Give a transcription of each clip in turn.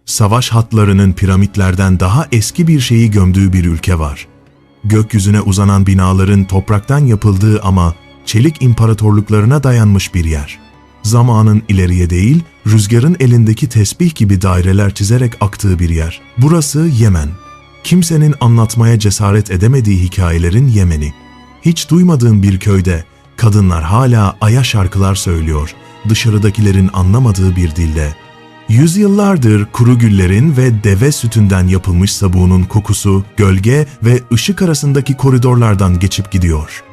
Savaş hatlarının piramitlerden daha eski bir şeyi gömdüğü bir ülke var. Gökyüzüne uzanan binaların topraktan yapıldığı ama çelik imparatorluklarına dayanmış bir yer. Zamanın ileriye değil, rüzgarın elindeki tesbih gibi daireler çizerek aktığı bir yer. Burası Yemen. Kimsenin anlatmaya cesaret edemediği hikayelerin Yemen'i. Hiç duymadığın bir köyde kadınlar hala aya şarkılar söylüyor, dışarıdakilerin anlamadığı bir dilde. Yüzyıllardır kuru güllerin ve deve sütünden yapılmış sabunun kokusu, gölge ve ışık arasındaki koridorlardan geçip gidiyor.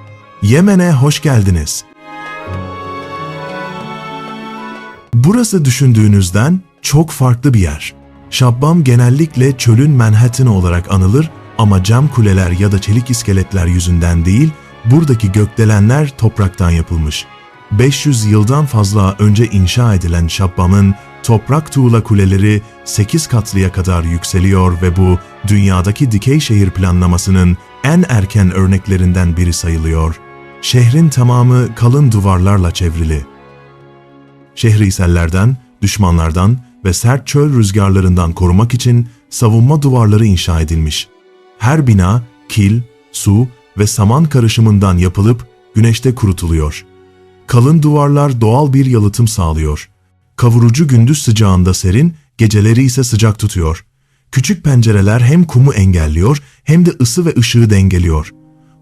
Yemen'e hoş geldiniz. Burası düşündüğünüzden çok farklı bir yer. Şabbam genellikle çölün Manhattan olarak anılır ama cam kuleler ya da çelik iskeletler yüzünden değil, buradaki gökdelenler topraktan yapılmış. 500 yıldan fazla önce inşa edilen Şabbam'ın toprak tuğla kuleleri 8 katlıya kadar yükseliyor ve bu dünyadaki dikey şehir planlamasının en erken örneklerinden biri sayılıyor. Şehrin tamamı kalın duvarlarla çevrili. Şehri sellerden, düşmanlardan ve sert çöl rüzgarlarından korumak için savunma duvarları inşa edilmiş. Her bina kil, su ve saman karışımından yapılıp güneşte kurutuluyor. Kalın duvarlar doğal bir yalıtım sağlıyor. Kavurucu gündüz sıcağında serin, geceleri ise sıcak tutuyor. Küçük pencereler hem kumu engelliyor hem de ısı ve ışığı dengeliyor.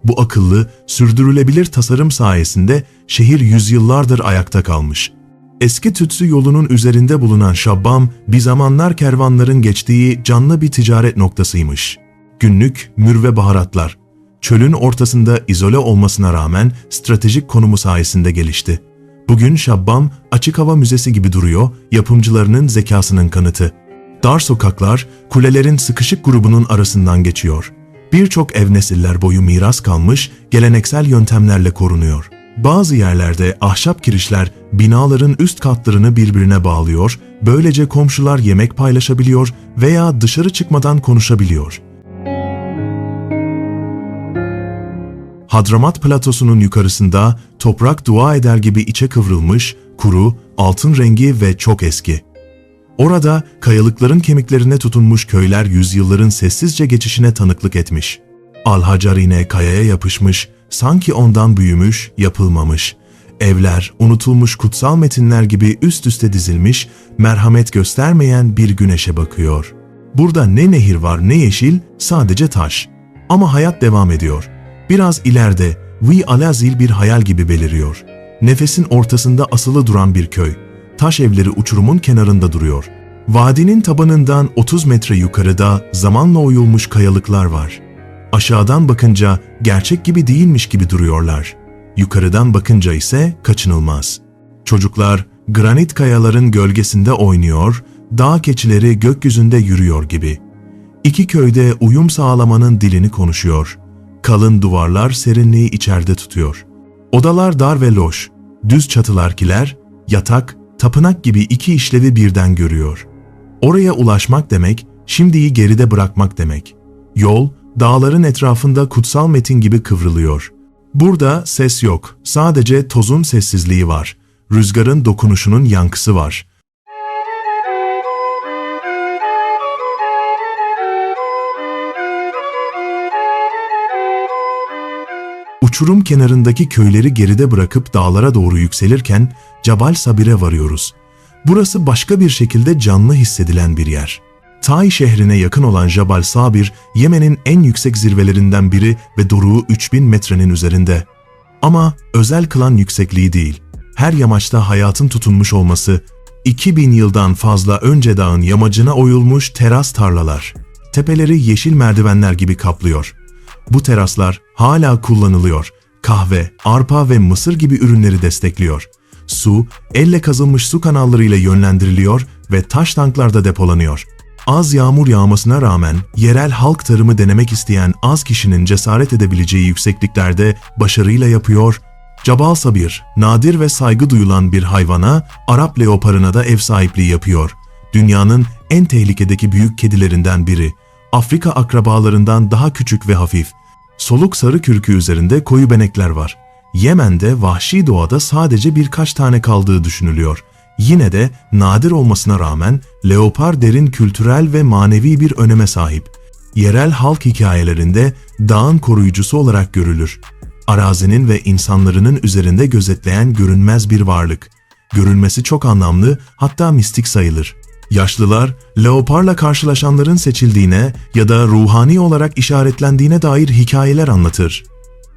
Bu akıllı, sürdürülebilir tasarım sayesinde şehir yüzyıllardır ayakta kalmış. Eski tütsü yolunun üzerinde bulunan Şabbam, bir zamanlar kervanların geçtiği canlı bir ticaret noktasıymış. Günlük mür ve baharatlar, çölün ortasında izole olmasına rağmen stratejik konumu sayesinde gelişti. Bugün Şabbam açık hava müzesi gibi duruyor, yapımcılarının zekasının kanıtı. Dar sokaklar, kulelerin sıkışık grubunun arasından geçiyor. Birçok ev nesiller boyu miras kalmış, geleneksel yöntemlerle korunuyor. Bazı yerlerde ahşap kirişler binaların üst katlarını birbirine bağlıyor, böylece komşular yemek paylaşabiliyor veya dışarı çıkmadan konuşabiliyor. Hadramat platosunun yukarısında toprak dua eder gibi içe kıvrılmış, kuru, altın rengi ve çok eski. Orada kayalıkların kemiklerine tutunmuş köyler yüzyılların sessizce geçişine tanıklık etmiş. Al-Hacarine kayaya yapışmış, sanki ondan büyümüş, yapılmamış. Evler, unutulmuş kutsal metinler gibi üst üste dizilmiş, merhamet göstermeyen bir güneşe bakıyor. Burada ne nehir var ne yeşil, sadece taş. Ama hayat devam ediyor. Biraz ileride Vi Alazil bir hayal gibi beliriyor. Nefesin ortasında asılı duran bir köy. Taş evleri uçurumun kenarında duruyor. Vadinin tabanından 30 metre yukarıda zamanla oyulmuş kayalıklar var. Aşağıdan bakınca gerçek gibi değilmiş gibi duruyorlar. Yukarıdan bakınca ise kaçınılmaz. Çocuklar granit kayaların gölgesinde oynuyor, dağ keçileri gökyüzünde yürüyor gibi. İki köyde uyum sağlamanın dilini konuşuyor. Kalın duvarlar serinliği içeride tutuyor. Odalar dar ve loş, düz çatılar kiler, yatak, tapınak gibi iki işlevi birden görüyor. Oraya ulaşmak demek, şimdiyi geride bırakmak demek. Yol, dağların etrafında kutsal metin gibi kıvrılıyor. Burada ses yok, sadece tozun sessizliği var. Rüzgarın dokunuşunun yankısı var. Uçurum kenarındaki köyleri geride bırakıp dağlara doğru yükselirken Cabal Sabir'e varıyoruz. Burası başka bir şekilde canlı hissedilen bir yer. Tai şehrine yakın olan Jabal Sabir, Yemen'in en yüksek zirvelerinden biri ve doruğu 3000 metrenin üzerinde. Ama özel kılan yüksekliği değil, her yamaçta hayatın tutunmuş olması, 2000 yıldan fazla önce dağın yamacına oyulmuş teras tarlalar. Tepeleri yeşil merdivenler gibi kaplıyor. Bu teraslar hala kullanılıyor. Kahve, arpa ve mısır gibi ürünleri destekliyor. Su, elle kazılmış su kanallarıyla yönlendiriliyor ve taş tanklarda depolanıyor. Az yağmur yağmasına rağmen yerel halk tarımı denemek isteyen az kişinin cesaret edebileceği yüksekliklerde başarıyla yapıyor. Cabal Sabir, nadir ve saygı duyulan bir hayvana, Arap leoparına da ev sahipliği yapıyor. Dünyanın en tehlikedeki büyük kedilerinden biri. Afrika akrabalarından daha küçük ve hafif. Soluk sarı kürkü üzerinde koyu benekler var. Yemen'de vahşi doğada sadece birkaç tane kaldığı düşünülüyor. Yine de nadir olmasına rağmen leopar derin kültürel ve manevi bir öneme sahip. Yerel halk hikayelerinde dağın koruyucusu olarak görülür. Arazinin ve insanların üzerinde gözetleyen görünmez bir varlık. Görülmesi çok anlamlı, hatta mistik sayılır. Yaşlılar, leoparla karşılaşanların seçildiğine ya da ruhani olarak işaretlendiğine dair hikayeler anlatır.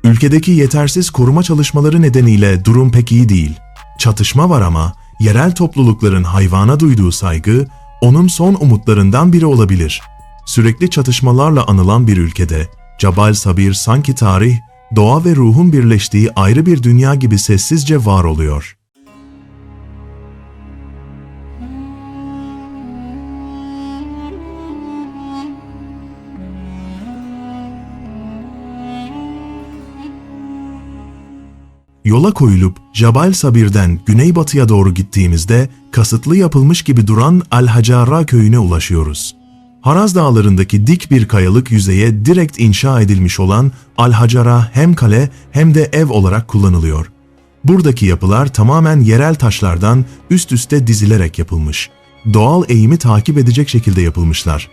Ülkedeki yetersiz koruma çalışmaları nedeniyle durum pek iyi değil. Çatışma var ama yerel toplulukların hayvana duyduğu saygı onun son umutlarından biri olabilir. Sürekli çatışmalarla anılan bir ülkede Cebel Sabir sanki tarih, doğa ve ruhun birleştiği ayrı bir dünya gibi sessizce var oluyor. Yola koyulup Cebel Sabir'den güneybatıya doğru gittiğimizde kasıtlı yapılmış gibi duran Al-Hacara köyüne ulaşıyoruz. Haraz Dağları'ndaki dik bir kayalık yüzeye direkt inşa edilmiş olan Al-Hacara hem kale hem de ev olarak kullanılıyor. Buradaki yapılar tamamen yerel taşlardan üst üste dizilerek yapılmış. Doğal eğimi takip edecek şekilde yapılmışlar.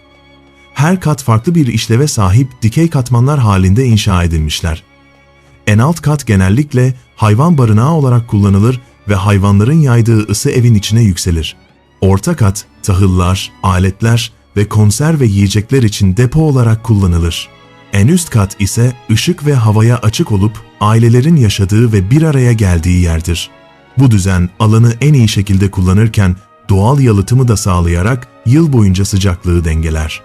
Her kat farklı bir işleve sahip dikey katmanlar halinde inşa edilmişler. En alt kat genellikle hayvan barınağı olarak kullanılır ve hayvanların yaydığı ısı evin içine yükselir. Orta kat, tahıllar, aletler ve konserve yiyecekler için depo olarak kullanılır. En üst kat ise ışık ve havaya açık olup ailelerin yaşadığı ve bir araya geldiği yerdir. Bu düzen alanı en iyi şekilde kullanırken doğal yalıtımı da sağlayarak yıl boyunca sıcaklığı dengeler.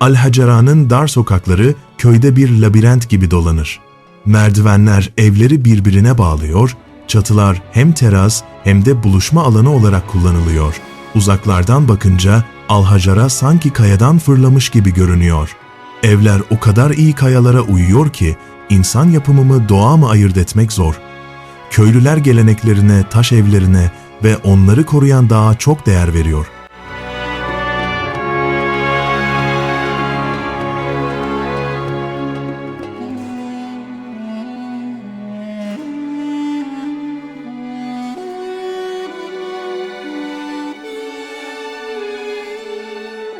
Al-Hacara'nın dar sokakları köyde bir labirent gibi dolanır. Merdivenler evleri birbirine bağlıyor, çatılar hem teras hem de buluşma alanı olarak kullanılıyor. Uzaklardan bakınca Al-Hacara sanki kayadan fırlamış gibi görünüyor. Evler o kadar iyi kayalara uyuyor ki insan yapımı mı doğa mı ayırt etmek zor. Köylüler geleneklerine, taş evlerine ve onları koruyan dağa çok değer veriyor.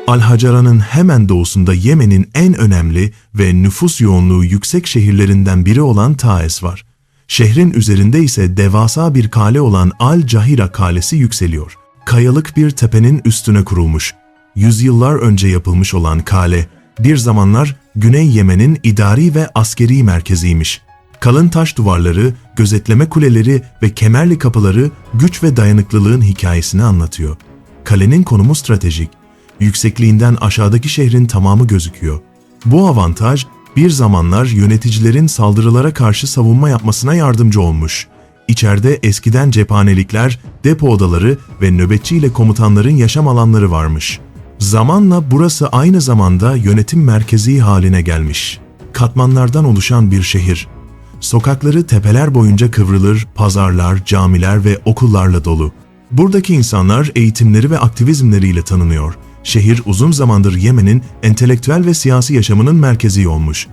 Al-Hacara'nın hemen doğusunda Yemen'in en önemli ve nüfus yoğunluğu yüksek şehirlerinden biri olan Taiz var. Şehrin üzerinde ise devasa bir kale olan Al-Cahira Kalesi yükseliyor. Kayalık bir tepenin üstüne kurulmuş. Yüzyıllar önce yapılmış olan kale, bir zamanlar Güney Yemen'in idari ve askeri merkeziymiş. Kalın taş duvarları, gözetleme kuleleri ve kemerli kapıları güç ve dayanıklılığın hikayesini anlatıyor. Kalenin konumu stratejik. Yüksekliğinden aşağıdaki şehrin tamamı gözüküyor. Bu avantaj bir zamanlar yöneticilerin saldırılara karşı savunma yapmasına yardımcı olmuş. İçeride eskiden cephanelikler, depo odaları ve nöbetçi ile komutanların yaşam alanları varmış. Zamanla burası aynı zamanda yönetim merkezi haline gelmiş. Katmanlardan oluşan bir şehir. Sokakları tepeler boyunca kıvrılır, pazarlar, camiler ve okullarla dolu. Buradaki insanlar eğitimleri ve aktivizmleriyle tanınıyor. Şehir uzun zamandır Yemen'in entelektüel ve siyasi yaşamının merkezi olmuş.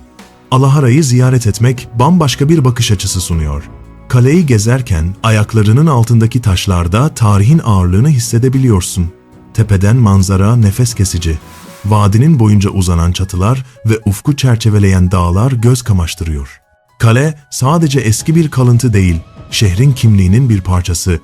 Al-Hara'yı ziyaret etmek bambaşka bir bakış açısı sunuyor. Kaleyi gezerken ayaklarının altındaki taşlarda tarihin ağırlığını hissedebiliyorsun. Tepeden manzara nefes kesici. Vadinin boyunca uzanan çatılar ve ufku çerçeveleyen dağlar göz kamaştırıyor. Kale sadece eski bir kalıntı değil, şehrin kimliğinin bir parçası.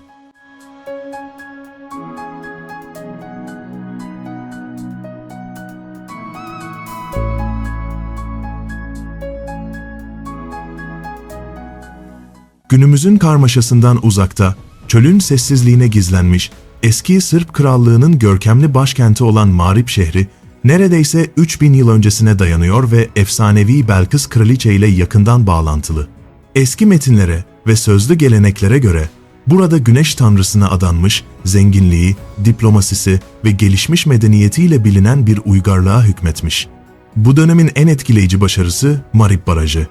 Günümüzün karmaşasından uzakta, çölün sessizliğine gizlenmiş, eski Sırp krallığının görkemli başkenti olan Mağrip şehri, neredeyse 3000 yıl öncesine dayanıyor ve efsanevi Belkıs kraliçe ile yakından bağlantılı. Eski metinlere ve sözlü geleneklere göre, burada güneş tanrısına adanmış, zenginliği, diplomasisi ve gelişmiş medeniyetiyle bilinen bir uygarlığa hükmetmiş. Bu dönemin en etkileyici başarısı Marib Barajı.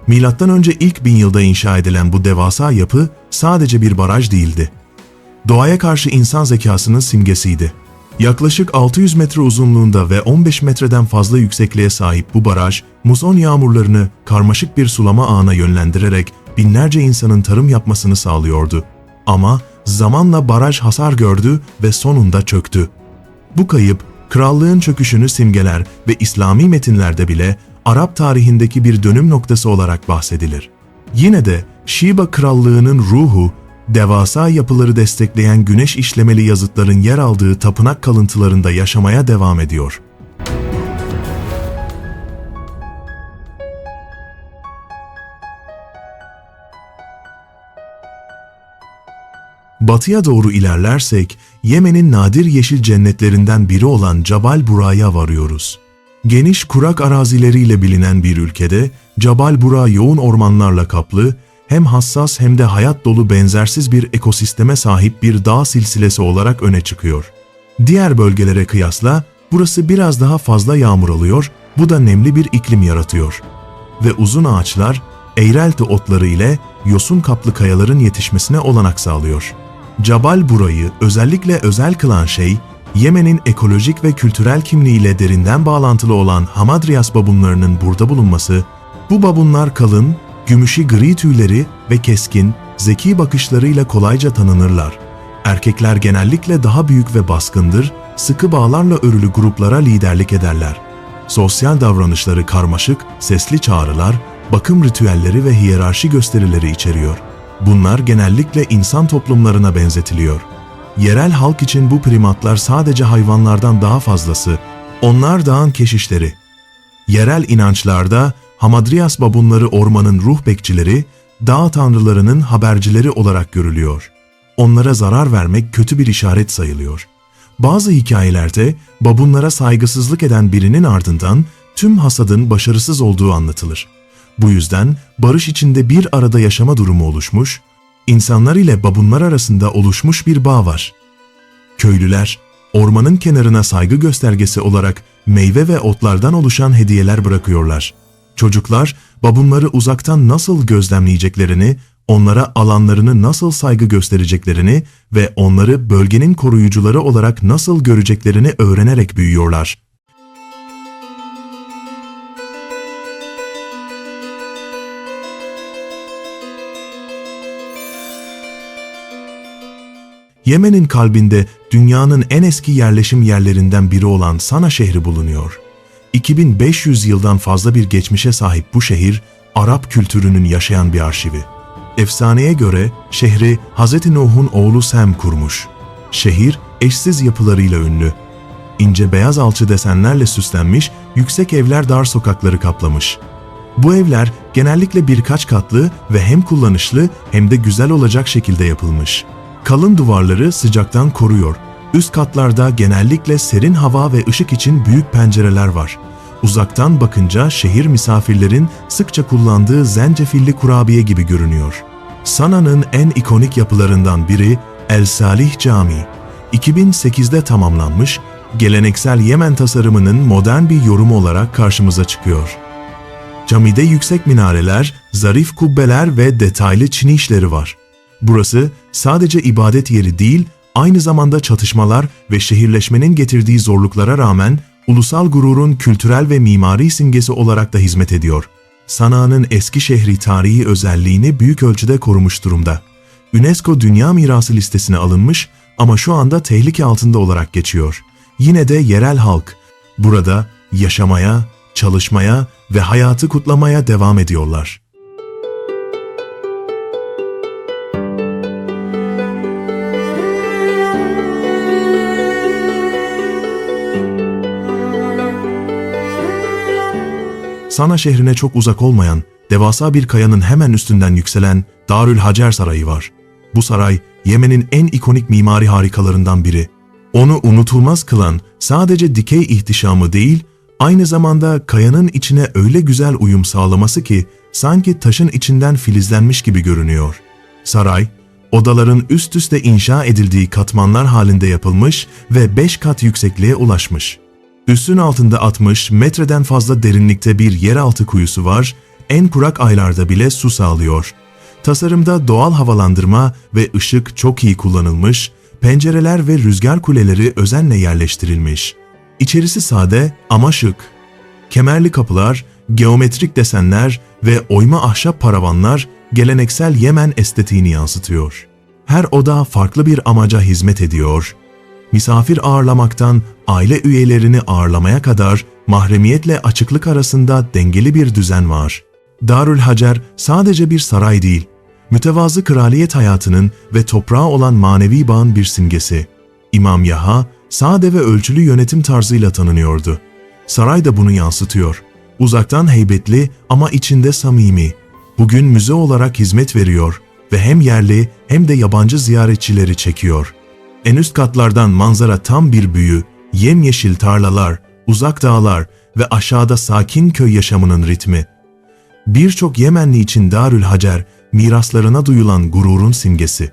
Milattan önce ilk 1000 yılda inşa edilen bu devasa yapı sadece bir baraj değildi. Doğaya karşı insan zekasının simgesiydi. Yaklaşık 600 metre uzunluğunda ve 15 metreden fazla yüksekliğe sahip bu baraj, muson yağmurlarını karmaşık bir sulama ağına yönlendirerek binlerce insanın tarım yapmasını sağlıyordu. Ama Zamanla baraj hasar gördü ve sonunda çöktü. Bu kayıp, krallığın çöküşünü simgeler ve İslami metinlerde bile Arap tarihindeki bir dönüm noktası olarak bahsedilir. Yine de Şiba Krallığı'nın ruhu, devasa yapıları destekleyen güneş işlemeli yazıtların yer aldığı tapınak kalıntılarında yaşamaya devam ediyor. Batıya doğru ilerlersek, Yemen'in nadir yeşil cennetlerinden biri olan Cabal Bura'ya varıyoruz. Geniş kurak arazileriyle bilinen bir ülkede, Cabal Bura yoğun ormanlarla kaplı, hem hassas hem de hayat dolu benzersiz bir ekosisteme sahip bir dağ silsilesi olarak öne çıkıyor. Diğer bölgelere kıyasla burası biraz daha fazla yağmur alıyor, bu da nemli bir iklim yaratıyor. Ve uzun ağaçlar, eğrelti otları ile yosun kaplı kayaların yetişmesine olanak sağlıyor. Cabal Bura'yı özellikle özel kılan şey, Yemen'in ekolojik ve kültürel kimliğiyle derinden bağlantılı olan Hamadryas babunlarının burada bulunması. Bu babunlar kalın, gümüşi gri tüyleri ve keskin, zeki bakışlarıyla kolayca tanınırlar. Erkekler genellikle daha büyük ve baskındır, sıkı bağlarla örülü gruplara liderlik ederler. Sosyal davranışları karmaşık, sesli çağrılar, bakım ritüelleri ve hiyerarşi gösterileri içeriyor. Bunlar genellikle insan toplumlarına benzetiliyor. Yerel halk için bu primatlar sadece hayvanlardan daha fazlası, onlar dağın keşişleri. Yerel inançlarda Hamadryas babunları ormanın ruh bekçileri, dağ tanrılarının habercileri olarak görülüyor. Onlara zarar vermek kötü bir işaret sayılıyor. Bazı hikayelerde babunlara saygısızlık eden birinin ardından tüm hasadın başarısız olduğu anlatılır. Bu yüzden barış içinde bir arada yaşama durumu oluşmuş, insanlar ile babunlar arasında oluşmuş bir bağ var. Köylüler, ormanın kenarına saygı göstergesi olarak meyve ve otlardan oluşan hediyeler bırakıyorlar. Çocuklar, babunları uzaktan nasıl gözlemleyeceklerini, onlara alanlarını nasıl saygı göstereceklerini ve onları bölgenin koruyucuları olarak nasıl göreceklerini öğrenerek büyüyorlar. Yemen'in kalbinde dünyanın en eski yerleşim yerlerinden biri olan Sana şehri bulunuyor. 2500 yıldan fazla bir geçmişe sahip bu şehir, Arap kültürünün yaşayan bir arşivi. Efsaneye göre şehri Hz. Nuh'un oğlu Sem kurmuş. Şehir eşsiz yapılarıyla ünlü. İnce beyaz alçı desenlerle süslenmiş, yüksek evler dar sokakları kaplamış. Bu evler genellikle birkaç katlı ve hem kullanışlı hem de güzel olacak şekilde yapılmış. Kalın duvarları sıcaktan koruyor. Üst katlarda genellikle serin hava ve ışık için büyük pencereler var. Uzaktan bakınca şehir misafirlerin sıkça kullandığı zencefilli kurabiye gibi görünüyor. Sana'nın en ikonik yapılarından biri El Salih Camii. 2008'de tamamlanmış, geleneksel Yemen tasarımının modern bir yorumu olarak karşımıza çıkıyor. Camide yüksek minareler, zarif kubbeler ve detaylı çini işleri var. Burası sadece ibadet yeri değil, aynı zamanda çatışmalar ve şehirleşmenin getirdiği zorluklara rağmen ulusal gururun kültürel ve mimari simgesi olarak da hizmet ediyor. Sana'nın eski şehri tarihi özelliğini büyük ölçüde korumuş durumda. UNESCO Dünya Mirası listesine alınmış ama şu anda tehlike altında olarak geçiyor. Yine de yerel halk burada yaşamaya, çalışmaya ve hayatı kutlamaya devam ediyorlar. Sana şehrine çok uzak olmayan, devasa bir kayanın hemen üstünden yükselen Darül Hacer Sarayı var. Bu saray, Yemen'in en ikonik mimari harikalarından biri. Onu unutulmaz kılan sadece dikey ihtişamı değil, aynı zamanda kayanın içine öyle güzel uyum sağlaması ki sanki taşın içinden filizlenmiş gibi görünüyor. Saray, odaların üst üste inşa edildiği katmanlar halinde yapılmış ve 5 kat yüksekliğe ulaşmış. Üssün altında 60 metreden fazla derinlikte bir yeraltı kuyusu var, en kurak aylarda bile su sağlıyor. Tasarımda doğal havalandırma ve ışık çok iyi kullanılmış, pencereler ve rüzgar kuleleri özenle yerleştirilmiş. İçerisi sade ama şık. Kemerli kapılar, geometrik desenler ve oyma ahşap paravanlar geleneksel Yemen estetiğini yansıtıyor. Her oda farklı bir amaca hizmet ediyor. Misafir ağırlamaktan aile üyelerini ağırlamaya kadar mahremiyetle açıklık arasında dengeli bir düzen var. Darül Hacer sadece bir saray değil, mütevazı kraliyet hayatının ve toprağa olan manevi bağın bir simgesi. İmam Yaha, sade ve ölçülü yönetim tarzıyla tanınıyordu. Saray da bunu yansıtıyor. Uzaktan heybetli ama içinde samimi. Bugün müze olarak hizmet veriyor ve hem yerli hem de yabancı ziyaretçileri çekiyor. En üst katlardan manzara tam bir büyü, yemyeşil tarlalar, uzak dağlar ve aşağıda sakin köy yaşamının ritmi. Birçok Yemenli için Darül Hacer, miraslarına duyulan gururun simgesi.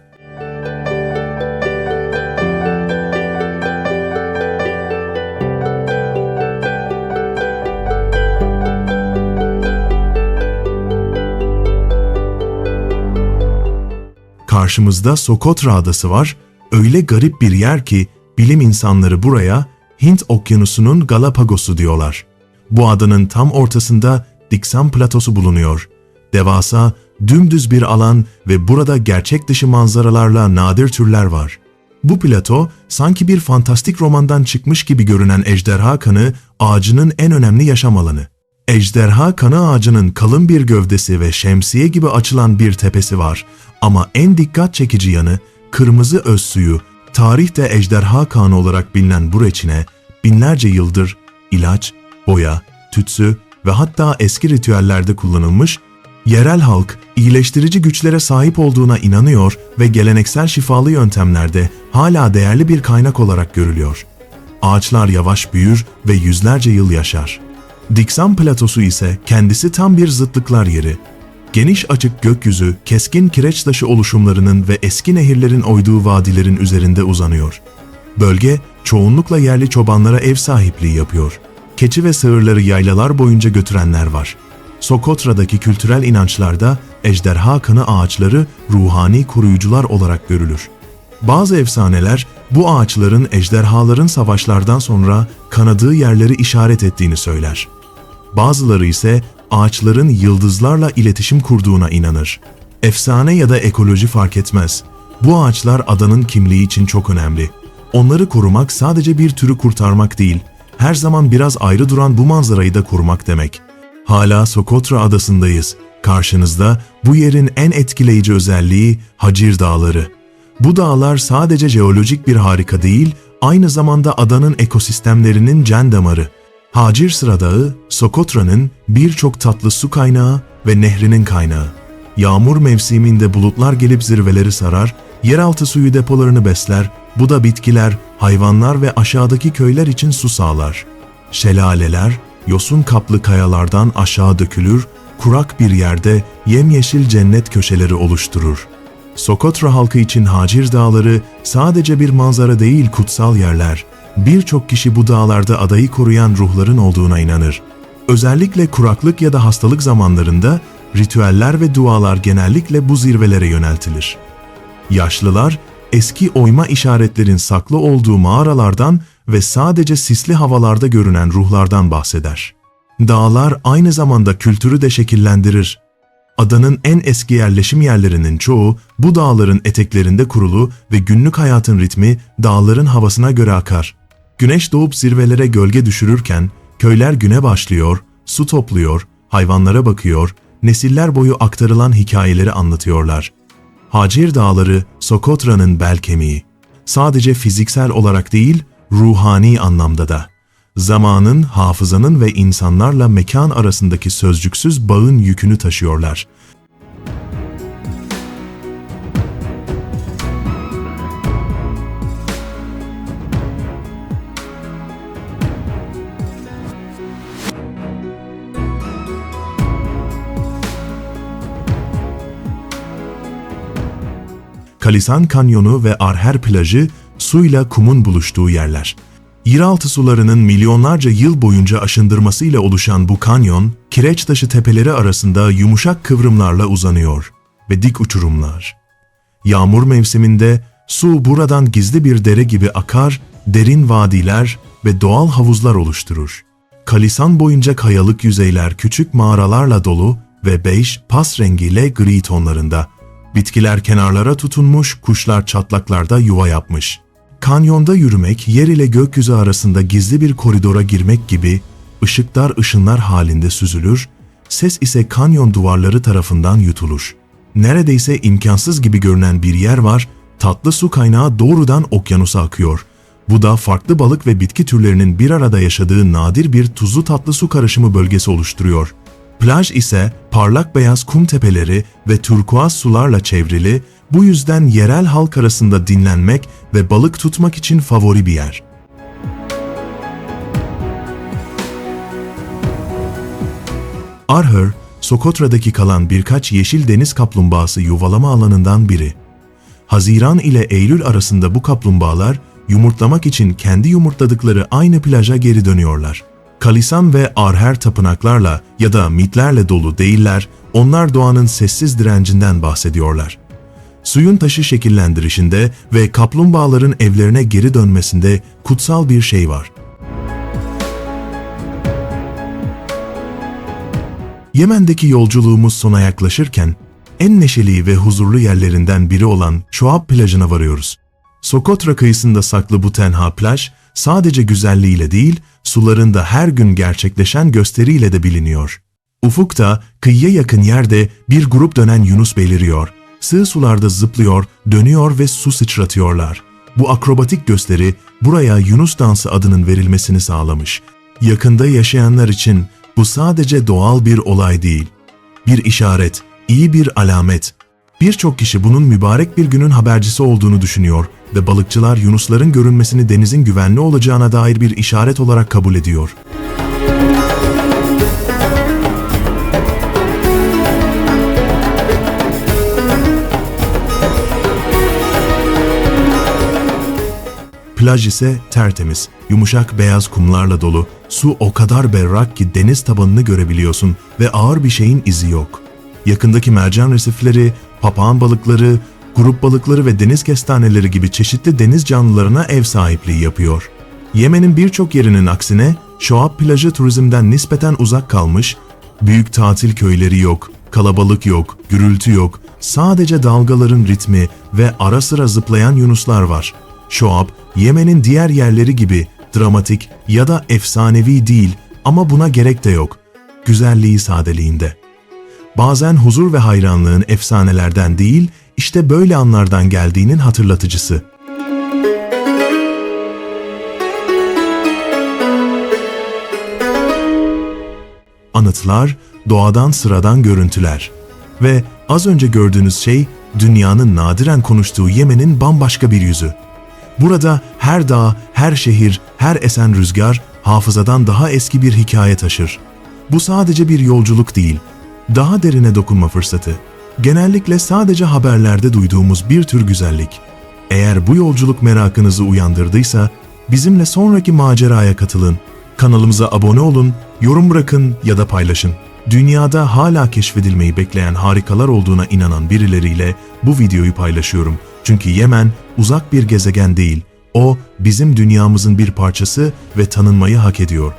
Karşımızda Sokotra Adası var, öyle garip bir yer ki bilim insanları buraya Hint Okyanusu'nun Galapagos'u diyorlar. Bu adanın tam ortasında Diksan Platosu bulunuyor. Devasa, dümdüz bir alan ve burada gerçek dışı manzaralarla nadir türler var. Bu plato sanki bir fantastik romandan çıkmış gibi görünen ejderha kanı ağacının en önemli yaşam alanı. Ejderha kanı ağacının kalın bir gövdesi ve şemsiye gibi açılan bir tepesi var. Ama en dikkat çekici yanı kırmızı öz suyu, tarihte ejderha kanı olarak bilinen bu reçine binlerce yıldır ilaç, boya, tütsü ve hatta eski ritüellerde kullanılmış, yerel halk iyileştirici güçlere sahip olduğuna inanıyor ve geleneksel şifalı yöntemlerde hala değerli bir kaynak olarak görülüyor. Ağaçlar yavaş büyür ve yüzlerce yıl yaşar. Diksan Platosu ise kendisi tam bir zıtlıklar yeri. Geniş açık gökyüzü, keskin kireç taşı oluşumlarının ve eski nehirlerin oyduğu vadilerin üzerinde uzanıyor. Bölge, çoğunlukla yerli çobanlara ev sahipliği yapıyor. Keçi ve sığırları yaylalar boyunca götürenler var. Sokotra'daki kültürel inançlarda ejderha kanı ağaçları ruhani koruyucular olarak görülür. Bazı efsaneler bu ağaçların ejderhaların savaşlardan sonra kanadığı yerleri işaret ettiğini söyler. Bazıları ise ağaçların yıldızlarla iletişim kurduğuna inanır. Efsane ya da ekoloji fark etmez. Bu ağaçlar adanın kimliği için çok önemli. Onları korumak sadece bir türü kurtarmak değil, her zaman biraz ayrı duran bu manzarayı da korumak demek. Hala Sokotra adasındayız. Karşınızda bu yerin en etkileyici özelliği Hacir Dağları. Bu dağlar sadece jeolojik bir harika değil, aynı zamanda adanın ekosistemlerinin can damarı. Hacir Sıra Dağı, Sokotra'nın birçok tatlı su kaynağı ve nehrinin kaynağı. Yağmur mevsiminde bulutlar gelip zirveleri sarar, yeraltı suyu depolarını besler, bu da bitkiler, hayvanlar ve aşağıdaki köyler için su sağlar. Şelaleler, yosun kaplı kayalardan aşağı dökülür, kurak bir yerde yemyeşil cennet köşeleri oluşturur. Sokotra halkı için Hacir Dağları sadece bir manzara değil, kutsal yerler. Birçok kişi bu dağlarda adayı koruyan ruhların olduğuna inanır. Özellikle kuraklık ya da hastalık zamanlarında ritüeller ve dualar genellikle bu zirvelere yöneltilir. Yaşlılar, eski oyma işaretlerin saklı olduğu mağaralardan ve sadece sisli havalarda görünen ruhlardan bahseder. Dağlar aynı zamanda kültürü de şekillendirir. Adanın en eski yerleşim yerlerinin çoğu bu dağların eteklerinde kurulu ve günlük hayatın ritmi dağların havasına göre akar. Güneş doğup zirvelere gölge düşürürken köyler güne başlıyor, su topluyor, hayvanlara bakıyor, nesiller boyu aktarılan hikayeleri anlatıyorlar. Hacir Dağları, Sokotra'nın bel kemiği. Sadece fiziksel olarak değil, ruhani anlamda da. Zamanın, hafızanın ve insanlarla mekan arasındaki sözcüksüz bağın yükünü taşıyorlar. Kalisan Kanyonu ve Arher Plajı suyla kumun buluştuğu yerler. Yeraltı sularının milyonlarca yıl boyunca aşındırmasıyla oluşan bu kanyon, kireç taşı tepeleri arasında yumuşak kıvrımlarla uzanıyor ve dik uçurumlar. Yağmur mevsiminde su buradan gizli bir dere gibi akar, derin vadiler ve doğal havuzlar oluşturur. Kalisan boyunca kayalık yüzeyler küçük mağaralarla dolu ve bej, pas rengiyle gri tonlarında. Bitkiler kenarlara tutunmuş, kuşlar çatlaklarda yuva yapmış. Kanyonda yürümek, yer ile gökyüzü arasında gizli bir koridora girmek gibi, ışıklar ışınlar halinde süzülür, ses ise kanyon duvarları tarafından yutulur. Neredeyse imkansız gibi görünen bir yer var, tatlı su kaynağı doğrudan okyanusa akıyor. Bu da farklı balık ve bitki türlerinin bir arada yaşadığı nadir bir tuzlu tatlı su karışımı bölgesi oluşturuyor. Plaj ise parlak beyaz kum tepeleri ve turkuaz sularla çevrili, bu yüzden yerel halk arasında dinlenmek ve balık tutmak için favori bir yer. Arhur, Sokotra'daki kalan birkaç yeşil deniz kaplumbağası yuvalama alanından biri. Haziran ile Eylül arasında bu kaplumbağalar yumurtlamak için kendi yumurtladıkları aynı plaja geri dönüyorlar. Kalisan ve arher tapınaklarla ya da mitlerle dolu değiller, onlar doğanın sessiz direncinden bahsediyorlar. Suyun taşı şekillendirişinde ve kaplumbağaların evlerine geri dönmesinde kutsal bir şey var. Yemen'deki yolculuğumuz sona yaklaşırken, en neşeli ve huzurlu yerlerinden biri olan Şuab plajına varıyoruz. Sokotra kıyısında saklı bu tenha plaj, sadece güzelliğiyle değil, sularında her gün gerçekleşen gösteriyle de biliniyor. Ufukta, kıyıya yakın yerde bir grup dönen yunus beliriyor. Sığ sularda zıplıyor, dönüyor ve su sıçratıyorlar. Bu akrobatik gösteri, buraya Yunus dansı adının verilmesini sağlamış. Yakında yaşayanlar için bu sadece doğal bir olay değil. Bir işaret, iyi bir alamet. Birçok kişi bunun mübarek bir günün habercisi olduğunu düşünüyor ve balıkçılar yunusların görünmesini denizin güvenli olacağına dair bir işaret olarak kabul ediyor. Plaj ise tertemiz, yumuşak beyaz kumlarla dolu, su o kadar berrak ki deniz tabanını görebiliyorsun ve ağır bir şeyin izi yok. Yakındaki mercan resifleri, papağan balıkları, grup balıkları ve deniz kestaneleri gibi çeşitli deniz canlılarına ev sahipliği yapıyor. Yemen'in birçok yerinin aksine Şuab plajı turizmden nispeten uzak kalmış, büyük tatil köyleri yok, kalabalık yok, gürültü yok, sadece dalgaların ritmi ve ara sıra zıplayan yunuslar var. Şuab, Yemen'in diğer yerleri gibi dramatik ya da efsanevi değil ama buna gerek de yok. Güzelliği sadeliğinde. Bazen huzur ve hayranlığın efsanelerden değil, işte böyle anlardan geldiğinin hatırlatıcısı. Anıtlar, doğadan sıradan görüntüler. Ve az önce gördüğünüz şey, dünyanın nadiren konuştuğu Yemen'in bambaşka bir yüzü. Burada her dağ, her şehir, her esen rüzgar hafızadan daha eski bir hikaye taşır. Bu sadece bir yolculuk değil, daha derine dokunma fırsatı. Genellikle sadece haberlerde duyduğumuz bir tür güzellik. Eğer bu yolculuk merakınızı uyandırdıysa, bizimle sonraki maceraya katılın. Kanalımıza abone olun, yorum bırakın ya da paylaşın. Dünyada hala keşfedilmeyi bekleyen harikalar olduğuna inanan birileriyle bu videoyu paylaşıyorum. Çünkü Yemen uzak bir gezegen değil, o bizim dünyamızın bir parçası ve tanınmayı hak ediyor.